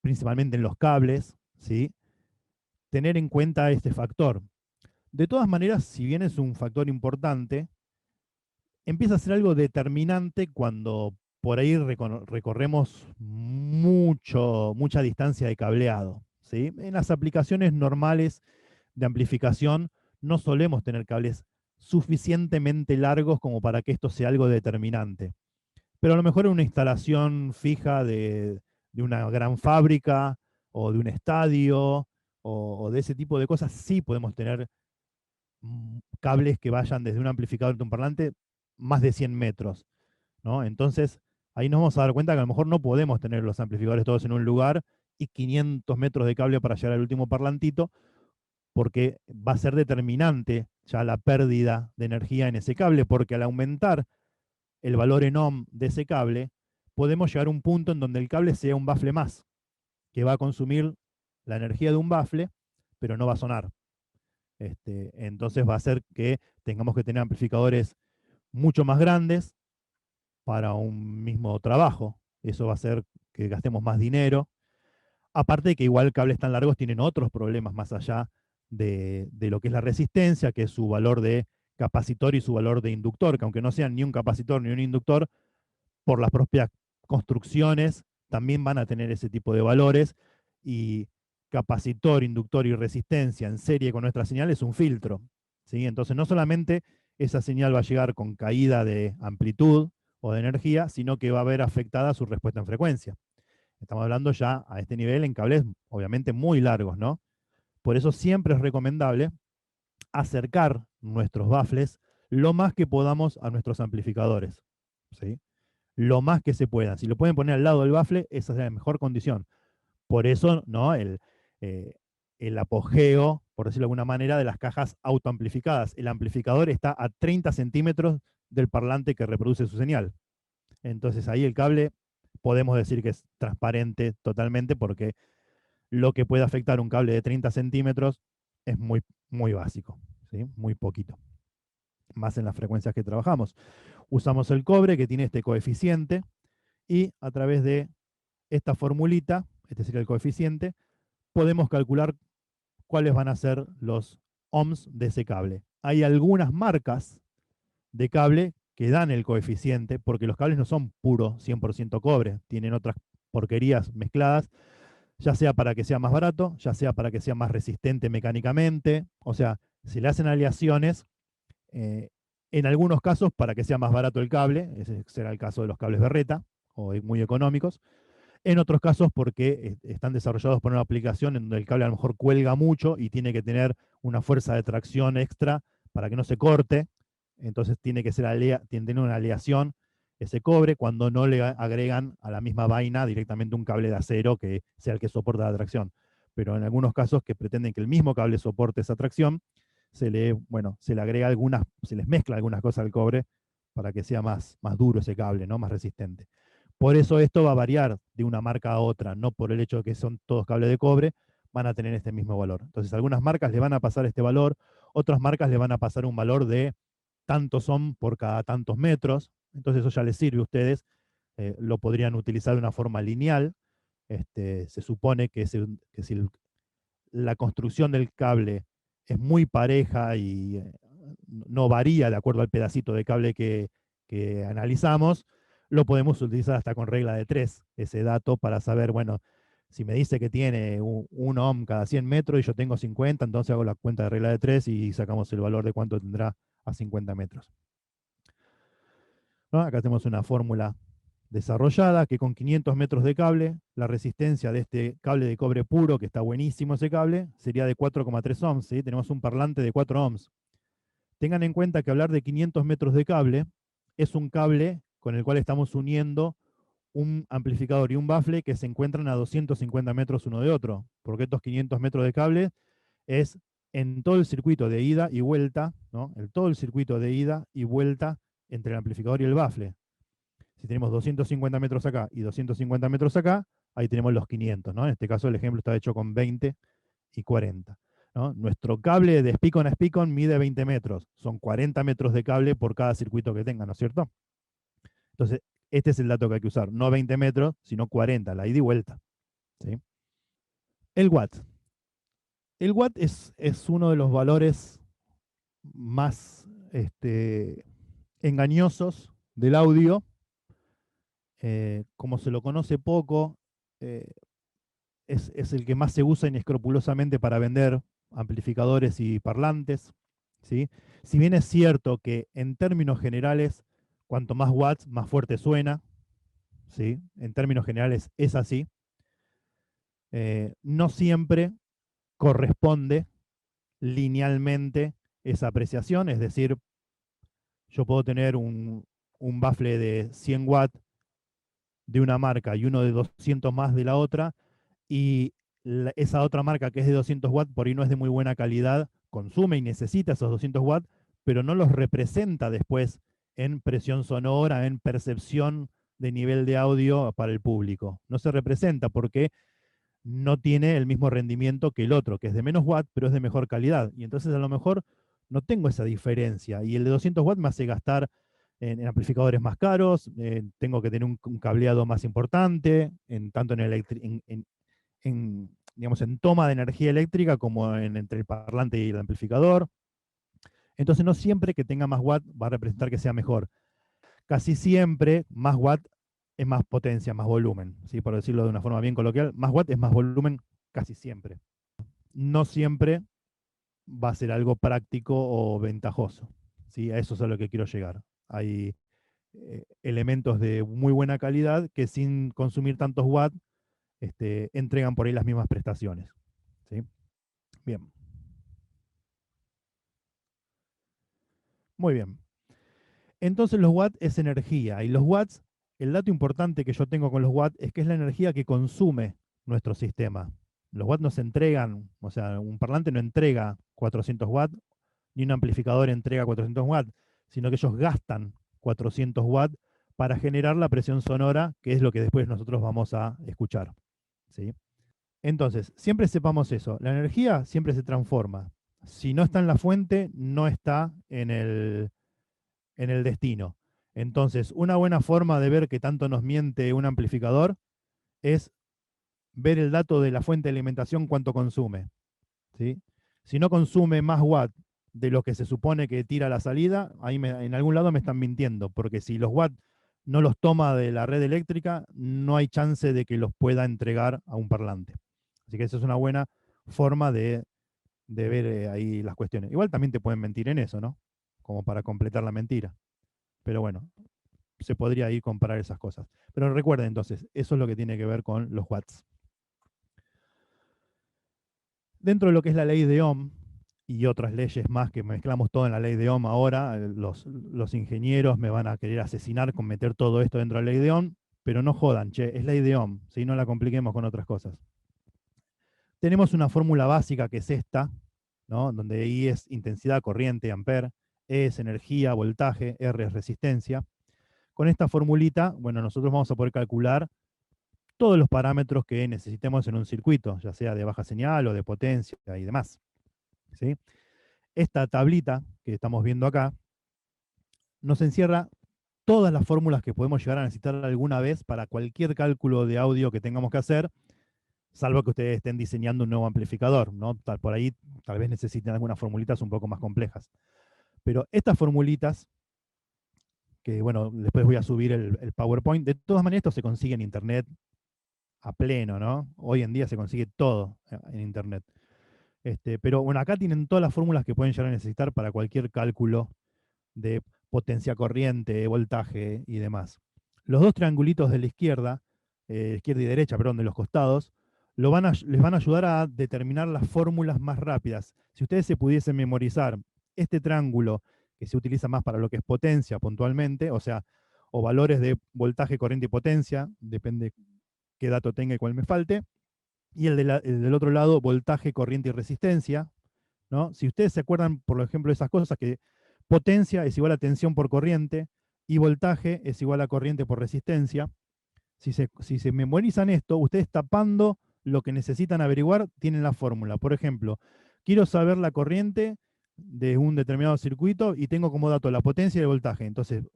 principalmente en los cables, ¿sí? Tener en cuenta este factor. De todas maneras, si bien es un factor importante, empieza a ser algo determinante cuando por ahí recorremos mucha distancia de cableado, ¿sí? En las aplicaciones normales de amplificación no solemos tener cables suficientemente largos como para que esto sea algo determinante. Pero a lo mejor en una instalación fija de una gran fábrica o de un estadio o de ese tipo de cosas, sí podemos tener cables que vayan desde un amplificador de un parlante más de 100 metros, ¿no? Entonces, ahí nos vamos a dar cuenta que a lo mejor no podemos tener los amplificadores todos en un lugar y 500 metros de cable para llegar al último parlantito, porque va a ser determinante ya la pérdida de energía en ese cable, porque al aumentar el valor en ohm de ese cable, podemos llegar a un punto en donde el cable sea un bafle más, que va a consumir la energía de un bafle, pero no va a sonar. Entonces va a hacer que tengamos que tener amplificadores mucho más grandes para un mismo trabajo. Eso va a hacer que gastemos más dinero. Aparte de que igual cables tan largos tienen otros problemas más allá de lo que es la resistencia, que es su valor de capacitor y su valor de inductor, que aunque no sean ni un capacitor ni un inductor, por las propias construcciones también van a tener ese tipo de valores. Y capacitor, inductor y resistencia en serie con nuestra señal es un filtro, ¿sí? Entonces no solamente esa señal va a llegar con caída de amplitud o de energía, sino que va a ver afectada su respuesta en frecuencia. Estamos hablando ya a este nivel en cables obviamente muy largos, ¿no? Por eso siempre es recomendable acercar nuestros baffles lo más que podamos a nuestros amplificadores, ¿sí? Lo más que se pueda. Si lo pueden poner al lado del baffle, esa es la mejor condición. Por eso, ¿no? Eh, el apogeo, por decirlo de alguna manera, de las cajas autoamplificadas. El amplificador está a 30 centímetros del parlante que reproduce su señal. Entonces ahí el cable podemos decir que es transparente totalmente porque lo que puede afectar un cable de 30 centímetros es muy, muy básico, ¿sí? Muy poquito, más en las frecuencias que trabajamos. Usamos el cobre que tiene este coeficiente y a través de esta formulita, es decir, el coeficiente, podemos calcular cuáles van a ser los ohms de ese cable. Hay algunas marcas de cable que dan el coeficiente, porque los cables no son puro 100% cobre, tienen otras porquerías mezcladas, ya sea para que sea más barato, ya sea para que sea más resistente mecánicamente, o sea, se le hacen aleaciones, eh, en algunos casos para que sea más barato el cable, ese será el caso de los cables berreta, o muy económicos, en otros casos porque están desarrollados por una aplicación en donde el cable a lo mejor cuelga mucho y tiene que tener una fuerza de tracción extra para que no se corte. Entonces tiene que ser tiene que tener una aleación ese cobre cuando no le agregan a la misma vaina directamente un cable de acero que sea el que soporta la tracción. Pero en algunos casos que pretenden que el mismo cable soporte esa tracción, bueno, se le agrega se les mezcla algunas cosas al cobre para que sea más duro ese cable, ¿no? Más resistente. Por eso esto va a variar de una marca a otra, no por el hecho de que son todos cables de cobre, van a tener este mismo valor. Entonces, algunas marcas le van a pasar este valor, otras marcas le van a pasar un valor de tantos ohm por cada tantos metros. Entonces, eso ya les sirve a ustedes. Lo podrían utilizar de una forma lineal. Se supone que si la construcción del cable es muy pareja y no varía de acuerdo al pedacito de cable que analizamos, lo podemos utilizar hasta con regla de 3, ese dato, para saber, bueno, si me dice que tiene un ohm cada 100 metros y yo tengo 50, entonces hago la cuenta de regla de 3 y sacamos el valor de cuánto tendrá a 50 metros. ¿No? Acá tenemos una fórmula desarrollada que con 500 metros de cable, la resistencia de este cable de cobre puro, que está buenísimo ese cable, sería de 4,3 ohms. ¿Sí? Tenemos un parlante de 4 ohms. Tengan en cuenta que hablar de 500 metros de cable es un cable con el cual estamos uniendo un amplificador y un bafle que se encuentran a 250 metros uno de otro, porque estos 500 metros de cable es en todo el circuito de ida y vuelta, ¿no? Todo el circuito de ida y vuelta entre el amplificador y el bafle. Si tenemos 250 metros acá y 250 metros acá, ahí tenemos los 500, ¿no? En este caso el ejemplo está hecho con 20 y 40. ¿No? Nuestro cable de Spicon a Spicon mide 20 metros. Son 40 metros de cable por cada circuito que tenga, ¿no es cierto? Entonces, este es el dato que hay que usar. No 20 metros, sino 40, la ida y vuelta. ¿Sí? El watt. El watt es uno de los valores más engañosos del audio. Como se lo conoce poco, eh, es el que más se usa inescrupulosamente para vender amplificadores y parlantes. ¿Sí? Si bien es cierto que en términos generales, cuanto más watts, más fuerte suena, ¿sí? En términos generales es así, no siempre corresponde linealmente esa apreciación, es decir, yo puedo tener un bafle de 100 watts de una marca y uno de 200 más de la otra, y esa otra marca que es de 200 watts por ahí no es de muy buena calidad, consume y necesita esos 200 watts, pero no los representa después en presión sonora, en percepción de nivel de audio para el público. No se representa porque no tiene el mismo rendimiento que el otro, que es de menos watts, pero es de mejor calidad. Y entonces a lo mejor no tengo esa diferencia. Y el de 200 watts me hace gastar en amplificadores más caros, tengo que tener un cableado más importante, tanto digamos, en toma de energía eléctrica como entre el parlante y el amplificador. Entonces no siempre que tenga más watt va a representar que sea mejor. Casi siempre más watt es más potencia, más volumen. ¿Sí? Por decirlo de una forma bien coloquial, más watt es más volumen casi siempre. No siempre va a ser algo práctico o ventajoso. ¿Sí? A eso es a lo que quiero llegar. Hay elementos de muy buena calidad que sin consumir tantos watts entregan por ahí las mismas prestaciones. ¿Sí? Bien, muy bien. Entonces los watts es energía y los watts, el dato importante que yo tengo con los watts es que es la energía que consume nuestro sistema. Los watts no se entregan, o sea, un parlante no entrega 400 watts, ni un amplificador entrega 400 watts, sino que ellos gastan 400 watts para generar la presión sonora, que es lo que después nosotros vamos a escuchar, ¿sí? Entonces, siempre sepamos eso, la energía siempre se transforma. Si no está en la fuente, no está en el destino. Entonces, una buena forma de ver que tanto nos miente un amplificador es ver el dato de la fuente de alimentación, cuánto consume, ¿sí? Si no consume más watt de lo que se supone que tira a la salida, ahí en algún lado me están mintiendo, porque si los watts no los toma de la red eléctrica, no hay chance de que los pueda entregar a un parlante. Así que esa es una buena forma de ver ahí las cuestiones. Igual también te pueden mentir en eso, ¿no? Como para completar la mentira. Pero bueno, se podría ir comparar esas cosas. Pero recuerden entonces, eso es lo que tiene que ver con los watts. Dentro de lo que es la ley de Ohm y otras leyes más que mezclamos todo en la ley de Ohm ahora, los ingenieros me van a querer asesinar con meter todo esto dentro de la ley de Ohm, pero no jodan, che, es ley de Ohm, si no la compliquemos con otras cosas. Tenemos una fórmula básica que es esta, ¿no? Donde I es intensidad, corriente, ampere, E es energía, voltaje, R es resistencia. Con esta formulita, bueno, nosotros vamos a poder calcular todos los parámetros que necesitemos en un circuito, ya sea de baja señal o de potencia y demás, ¿sí? Esta tablita que estamos viendo acá nos encierra todas las fórmulas que podemos llegar a necesitar alguna vez para cualquier cálculo de audio que tengamos que hacer, salvo que ustedes estén diseñando un nuevo amplificador, ¿no? Por ahí tal vez necesiten algunas formulitas un poco más complejas. Pero estas formulitas, que bueno, después voy a subir el PowerPoint, de todas maneras esto se consigue en Internet a pleno, ¿no? Hoy en día se consigue todo en Internet. Pero bueno, acá tienen todas las fórmulas que pueden llegar a necesitar para cualquier cálculo de potencia corriente, voltaje y demás. Los dos triangulitos de la izquierda, izquierda y derecha, perdón, de los costados, les van a ayudar a determinar las fórmulas más rápidas. Si ustedes se pudiesen memorizar este triángulo, que se utiliza más para lo que es potencia puntualmente, o sea, o valores de voltaje, corriente y potencia, depende qué dato tenga y cuál me falte, y el del otro lado, voltaje, corriente y resistencia, ¿no? Si ustedes se acuerdan, por ejemplo, de esas cosas, que potencia es igual a tensión por corriente y voltaje es igual a corriente por resistencia, si se memorizan esto, ustedes tapando lo que necesitan averiguar, tienen la fórmula. Por ejemplo, quiero saber la corriente de un determinado circuito y tengo como dato la potencia y el voltaje. Entonces,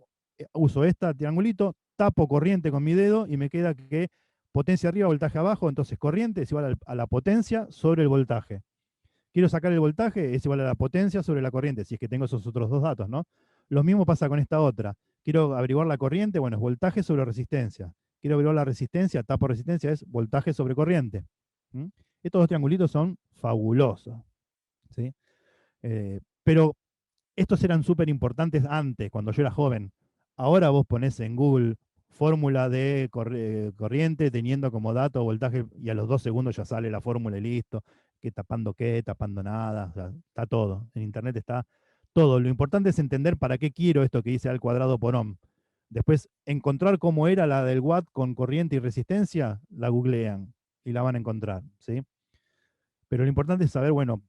uso este triangulito, tapo corriente con mi dedo y me queda que potencia arriba, voltaje abajo. Entonces, corriente es igual a la potencia sobre el voltaje. Quiero sacar el voltaje, es igual a la potencia sobre la corriente, si es que tengo esos otros dos datos, ¿no? Lo mismo pasa con esta otra. Quiero averiguar la corriente, bueno, es voltaje sobre resistencia. Quiero averiguar la resistencia, tapo resistencia, es voltaje sobre corriente. ¿Mm? Estos dos triangulitos son fabulosos, ¿sí? Pero estos eran súper importantes antes, cuando yo era joven. Ahora vos ponés en Google fórmula de corriente teniendo como dato voltaje y a los 2 segundos ya sale la fórmula y listo. Qué, tapando nada, o sea, está todo. En internet está todo. Lo importante es entender para qué quiero esto que dice al cuadrado por ohm. Después, encontrar cómo era la del watt con corriente y resistencia, la googlean y la van a encontrar, ¿sí? Pero lo importante es saber, bueno,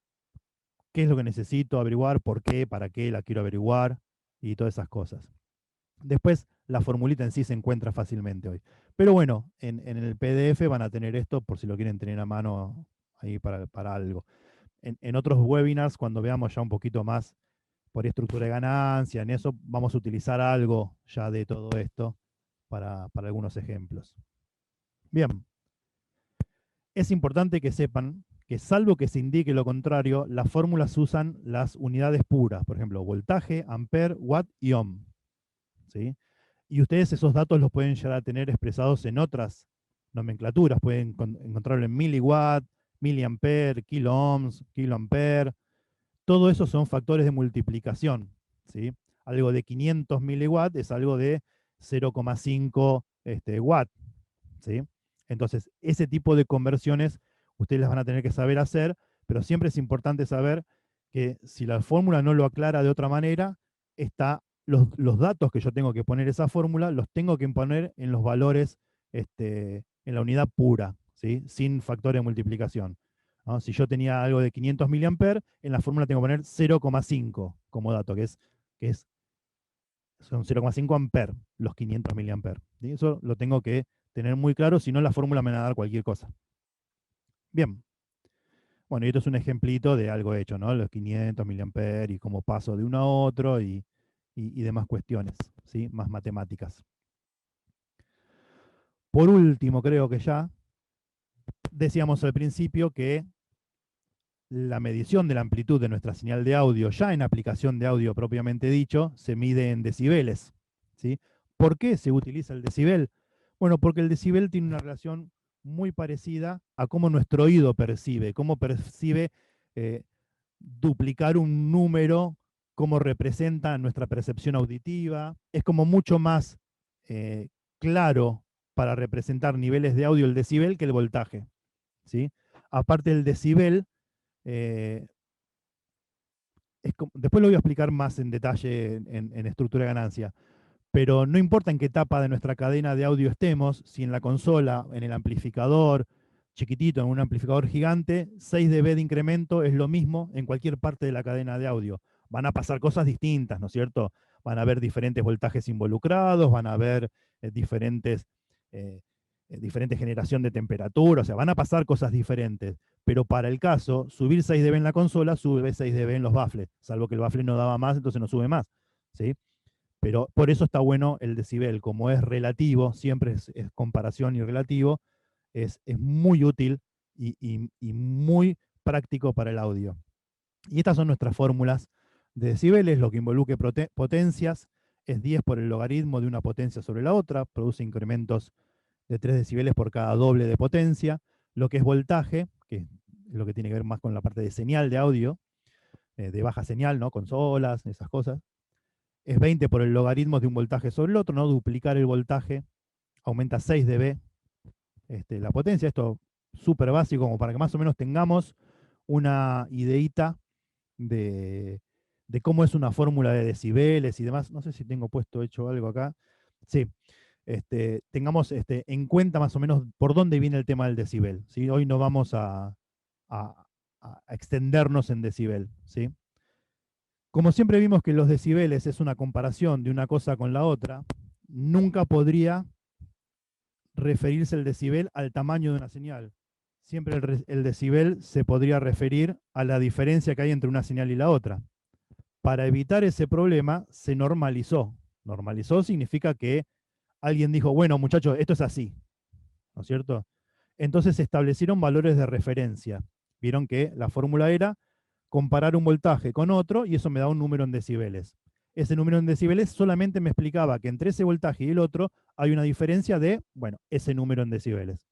qué es lo que necesito averiguar, por qué, para qué la quiero averiguar y todas esas cosas. Después, la formulita en sí se encuentra fácilmente hoy. Pero bueno, en el PDF van a tener esto por si lo quieren tener a mano ahí para algo. En otros webinars, cuando veamos ya un poquito más por estructura de ganancia, en eso vamos a utilizar algo ya de todo esto para algunos ejemplos. Bien, es importante que sepan que salvo que se indique lo contrario, las fórmulas usan las unidades puras, por ejemplo, voltaje, ampere, watt y ohm, ¿sí? Y ustedes esos datos los pueden llegar a tener expresados en otras nomenclaturas, pueden encontrarlo en miliwatt, miliampere, kilo ohms, kiloampere, todo eso son factores de multiplicación, ¿sí? Algo de 500 miliwatt es algo de 0,5 watt, ¿sí? Entonces, ese tipo de conversiones ustedes las van a tener que saber hacer, pero siempre es importante saber que si la fórmula no lo aclara de otra manera, los datos que yo tengo que poner esa fórmula, los tengo que poner en los valores, en la unidad pura, ¿sí? Sin factores de multiplicación, ¿no? Si yo tenía algo de 500 miliamperes, en la fórmula tengo que poner 0,5 como dato, que es son 0,5 amperes los 500 miliamperes. ¿Sí? Eso lo tengo que tener muy claro, si no la fórmula me va a dar cualquier cosa. Bien. Bueno, y esto es un ejemplito de algo hecho, ¿no? Los 500 miliamperes y cómo paso de uno a otro y demás cuestiones, ¿sí? Más matemáticas. Por último, creo que ya decíamos al principio que la medición de la amplitud de nuestra señal de audio, ya en aplicación de audio propiamente dicho, se mide en decibeles, ¿sí? ¿Por qué se utiliza el decibel? Bueno, porque el decibel tiene una relación muy parecida a cómo nuestro oído percibe, cómo percibe eh, duplicar un número, cómo representa nuestra percepción auditiva. Es como mucho más eh, claro para representar niveles de audio el decibel que el voltaje, ¿sí? Aparte el decibel, eh, después lo voy a explicar más en detalle en estructura de ganancia, pero no importa en qué etapa de nuestra cadena de audio estemos, si en la consola, en el amplificador chiquitito, en un amplificador gigante, 6 dB de incremento es lo mismo en cualquier parte de la cadena de audio. Van a pasar cosas distintas, ¿no es cierto? Van a haber diferentes voltajes involucrados, van a haber diferentes, eh, diferente generación de temperatura, o sea, van a pasar cosas diferentes. Pero para el caso, subir 6 dB en la consola, sube 6 dB en los baffles, salvo que el baffle no daba más, entonces no sube más, ¿sí? Pero por eso está bueno el decibel, como es relativo, siempre es comparación y relativo, es muy útil y muy práctico para el audio. Y estas son nuestras fórmulas de decibeles, lo que involucre potencias, es 10 por el logaritmo de una potencia sobre la otra, produce incrementos de 3 decibeles por cada doble de potencia. Lo que es voltaje, que es lo que tiene que ver más con la parte de señal de audio, de baja señal, ¿no? Consolas, esas cosas, es 20 por el logaritmo de un voltaje sobre el otro, ¿no? Duplicar el voltaje aumenta 6 dB la potencia. Esto súper básico, como para que más o menos tengamos una ideita de, de cómo es una fórmula de decibeles y demás. No sé si tengo puesto hecho algo acá. Sí, tengamos en cuenta más o menos por dónde viene el tema del decibel, ¿sí? Hoy no vamos a- a extendernos en decibel, ¿sí? Como siempre vimos que los decibeles es una comparación de una cosa con la otra, nunca podría referirse el decibel al tamaño de una señal. Siempre el decibel se podría referir a la diferencia que hay entre una señal y la otra. Para evitar ese problema, se normalizó. Normalizó significa que alguien dijo, bueno, muchachos, esto es así, ¿no es cierto? Entonces se establecieron valores de referencia. Vieron que la fórmula era comparar un voltaje con otro y eso me da un número en decibeles. Ese número en decibeles solamente me explicaba que entre ese voltaje y el otro hay una diferencia de, bueno, ese número en decibeles.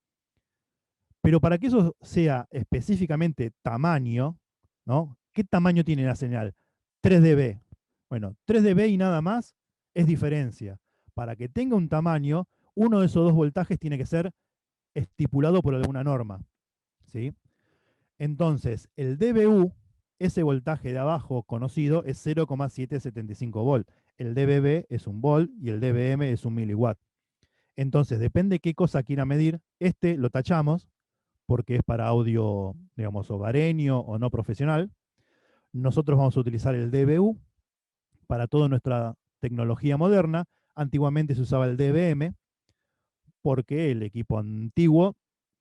Pero para que eso sea específicamente tamaño, ¿no? ¿Qué tamaño tiene la señal? 3 dB. Bueno, 3 dB y nada más es diferencia. Para que tenga un tamaño, uno de esos dos voltajes tiene que ser estipulado por alguna norma, ¿sí? Entonces, el dBu, ese voltaje de abajo conocido, es 0,775 volt. El dBb es un volt y el dBm es un miliwatt. Entonces, depende qué cosa quiera medir, lo tachamos porque es para audio, digamos, hogareño o no profesional. Nosotros vamos a utilizar el dBu para toda nuestra tecnología moderna. Antiguamente se usaba el dBm porque el equipo antiguo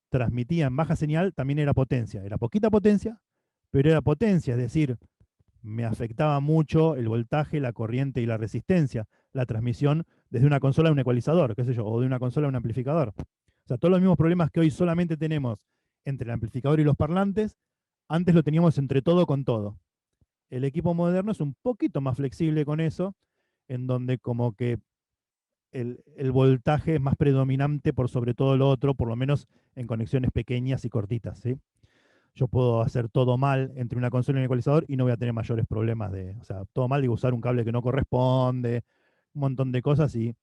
transmitía en baja señal, también era potencia. Era poquita potencia, pero era potencia, es decir, me afectaba mucho el voltaje, la corriente y la resistencia, la transmisión desde una consola a un ecualizador, qué sé yo, o de una consola a un amplificador. O sea, todos los mismos problemas que hoy solamente tenemos entre el amplificador y los parlantes, antes lo teníamos entre todo con todo. El equipo moderno es un poquito más flexible con eso, en donde como que el voltaje es más predominante por sobre todo lo otro, por lo menos en conexiones pequeñas y cortitas, ¿sí? Yo puedo hacer todo mal entre una consola y un ecualizador y no voy a tener mayores problemas o sea, todo mal, digo, usar un cable que no corresponde, un montón de cosas y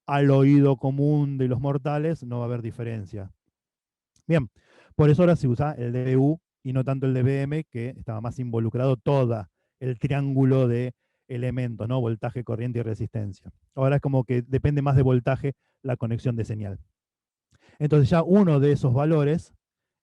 al oído común de los mortales no va a haber diferencia. Bien, por eso ahora se usa el dBu y no tanto el dBm, que estaba más involucrado todo el triángulo de elementos, ¿no? Voltaje, corriente y resistencia. Ahora es como que depende más de voltaje la conexión de señal. Entonces ya uno de esos valores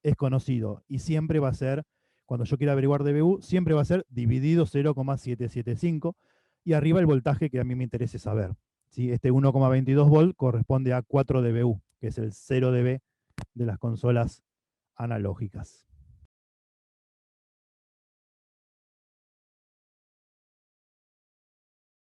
es conocido y siempre va a ser, cuando yo quiera averiguar dBu, siempre va a ser dividido 0,775. y arriba el voltaje que a mí me interese saber. ¿Sí? Este 1,22 volt corresponde a 4 dBu, que es el 0 dB de las consolas analógicas.